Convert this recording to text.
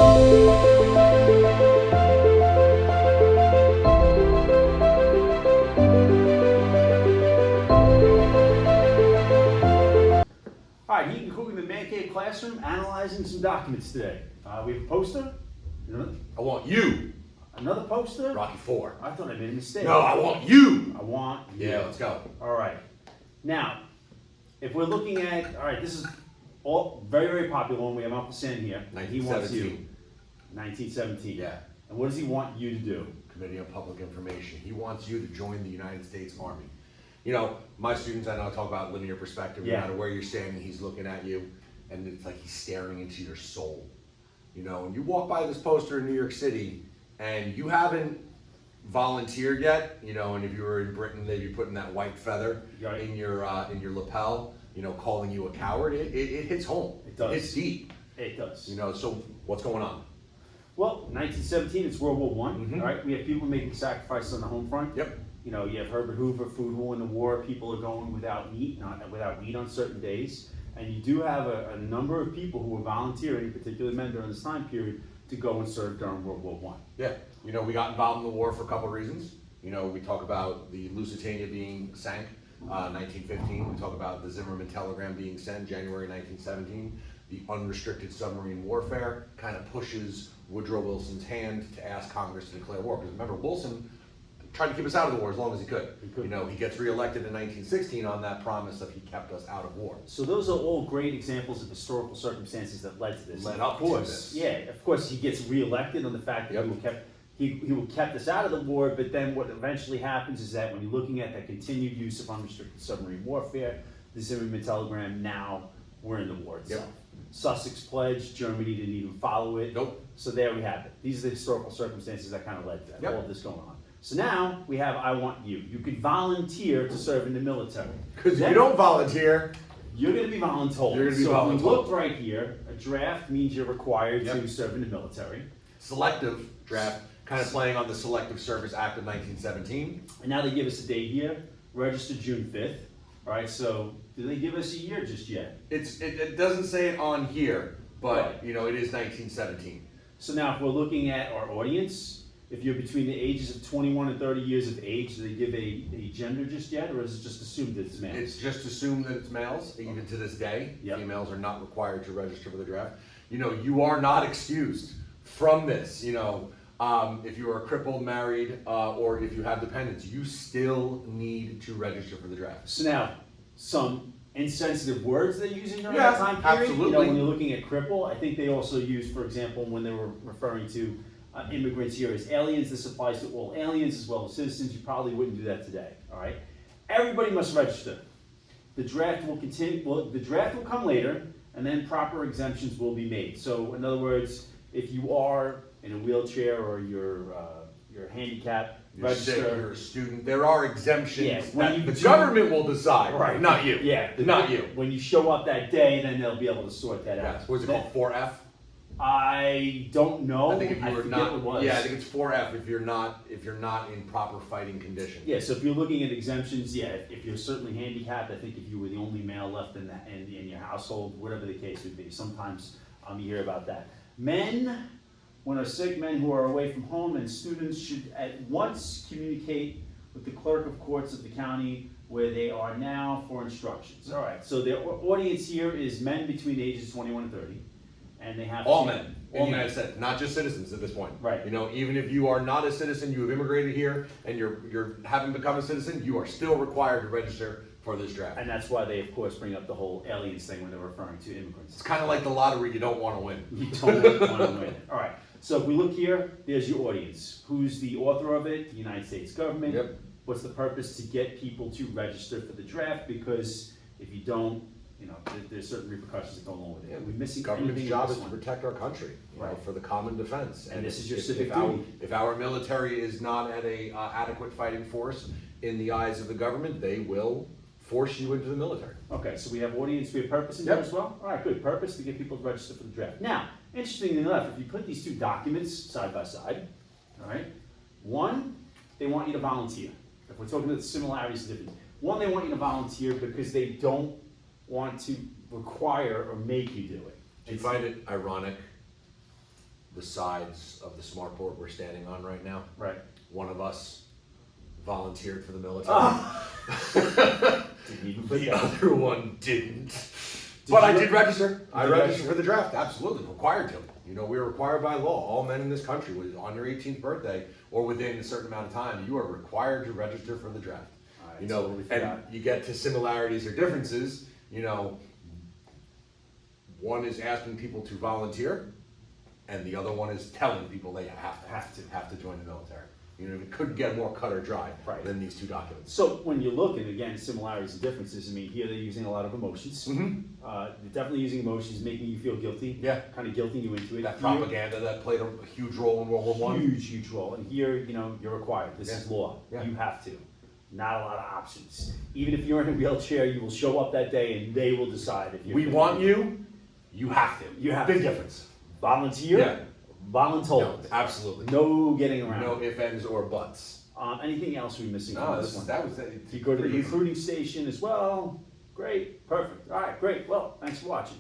All right, Heaton Cooking the Man Cave Classroom, analyzing some documents today. We have a poster. I want you. Another poster? Rocky IV. I thought I made a mistake. No, I want you. I want you. Yeah, let's go. All right. Now, if we're looking at, all right, this is all very, very popular one. We have Uncle Sam here. He wants you. 1917. Yeah. And what does he want you to do? Committee on Public Information. He wants you to join the United States Army. You know, my students, I know, talk about linear perspective. Yeah. No matter where you're standing, he's looking at you, and it's like he's staring into your soul. You know, and you walk by this poster in New York City, and you haven't volunteered yet. You know, and if you were in Britain, they'd be putting that white feather in your lapel. You know, calling you a coward. It hits home. It does. It's deep. It does. You know, so what's going on? Well, 1917, it's World War I. Mhm. All right, we have people making sacrifices on the home front. Yep. You know, you have Herbert Hoover, food war in the war. People are going without meat, without wheat on certain days. And you do have a number of people who are volunteering, particularly men during this time period, to go and serve during World War I. Yeah, you know, we got involved in the war for a couple of reasons. You know, we talk about the Lusitania being sank, 1915. We talk about the Zimmerman telegram being sent, January 1917. The unrestricted submarine warfare kind of pushes Woodrow Wilson's hand to ask Congress to declare war. Because remember, Wilson tried to keep us out of the war as long as he could. You know, he gets reelected in 1916 on that promise of he kept us out of war. So those are all great examples of historical circumstances that led to this. Led up to this. Yeah, of course he gets reelected on the fact that he kept us out of the war, but then what eventually happens is that when you're looking at that continued use of unrestricted submarine warfare, the Zimmerman telegram, now we're in the war itself. Sussex Pledge, Germany didn't even follow it. Nope. So there we have it. These are the historical circumstances that kind of led to that, Yep. all of this going on. So now we have I want you. You could volunteer to serve in the military. Because if you don't volunteer, You're going to be voluntold. You're gonna be so voluntold. if we look right here, a draft means you're required Yep. to serve in the military. selective draft, kind of playing on the Selective Service Act of 1917. And now they give us a date here, registered June 5th. All right, so do they give us a year just yet? It doesn't say it on here, but Right. you know, it is 1917. So now if we're looking at our audience, if you're between the ages of 21 and 30 years of age, do they give a gender just yet, or is it just assumed that it's male? It's just assumed that it's males, even to this day. Yep. Females are not required to register for the draft. You know, you are not excused from this. You know, if you are crippled, married, or if you have dependents, you still need to register for the draft. So now, some insensitive words they're using during Yeah, that time period. absolutely. You know, when you're looking at cripple, I think they also use, for example, when they were referring to immigrants here as aliens, this applies to all aliens as well as citizens. You probably wouldn't do that today, all right? Everybody must register. The draft will continue, the draft will come later, and then proper exemptions will be made. So in other words, if you are in a wheelchair or you're handicapped, You're sick, register. you're a student. There are exemptions Yeah, when that you the do- government will decide, Right. not you. Yeah, not you. When you show up that day, then they'll be able to sort that out. Yes. What's it called? 4F? I don't know. I think if you were forget not, what it was. yeah, I think it's 4F if you're not in proper fighting condition. Yeah, so if you're looking at exemptions, yeah, if you're certainly handicapped, I think if you were the only male left in your household, whatever the case would be, sometimes you hear about that. Men, when are sick, men who are away from home, and students should at once communicate with the clerk of courts of the county where they are now for instructions. All right, so the audience here is men between the ages 21 and 30, and they have All to- men in all the men. United States, not just citizens at this point. Right. You know, even if you are not a citizen, you have immigrated here, and you're haven't become a citizen, you are still required to register for this draft. And that's why they, of course, bring up the whole aliens thing when they're referring to immigrants. It's kind of like the lottery you don't want to win. You don't want to win it. All right. So if we look here, there's your audience. Who's the author of it? The United States government. Yep. What's the purpose? To get people to register for the draft, because if you don't, you know, there's certain repercussions that go along with it. Are we missing Government's anything in job this is to one? protect our country, you know, Right. for the common defense. And this is your if- civic if our- duty. If our military is not at a adequate fighting force in the eyes of the government, they will force you into the military. Okay, so we have audience, we have purpose in Yep. there as well? All right, good. Purpose to get people to register for the draft. Now, interestingly enough, if you put these two documents side by side, all right, one, they want you to volunteer. If we're talking about the similarities and differences, one, they want you to volunteer because they don't want to require or make you do it. Do you find it ironic the sides of the smart board we're standing on right now. Right. One of us volunteered for the military. Didn't even put The that. other one didn't. But I you- did register. I Did you registered register? for the draft, absolutely, required to. You know, we are required by law, all men in this country, on your 18th birthday, or within a certain amount of time, you are required to register for the draft. I You know, totally and forgot. you get to similarities or differences, you know, one is asking people to volunteer, and the other one is telling people they have to join the military. You know, it couldn't get more cut or dry Right. than these two documents. So when you look, and again, similarities and differences, I mean, here they're using a lot of emotions. They're definitely using emotions, making you feel guilty. Yeah. Kind of guilting you into it. That Here, propaganda that played a huge role in World War One. huge role. And here, you know, you're required. This is Yeah. law. Yeah. You have to. Not a lot of options. Even if you're in a wheelchair, you will show up that day and they will decide if you're. We want you, you have to. You have Big to. difference. Volunteer. Yeah. Voluntold. No, absolutely. No getting around. No ifs, ands, or buts. Anything else we're missing No, from this one? that was You go to the pretty easy. recruiting station as well. Great, perfect. All right, great. Well, thanks for watching.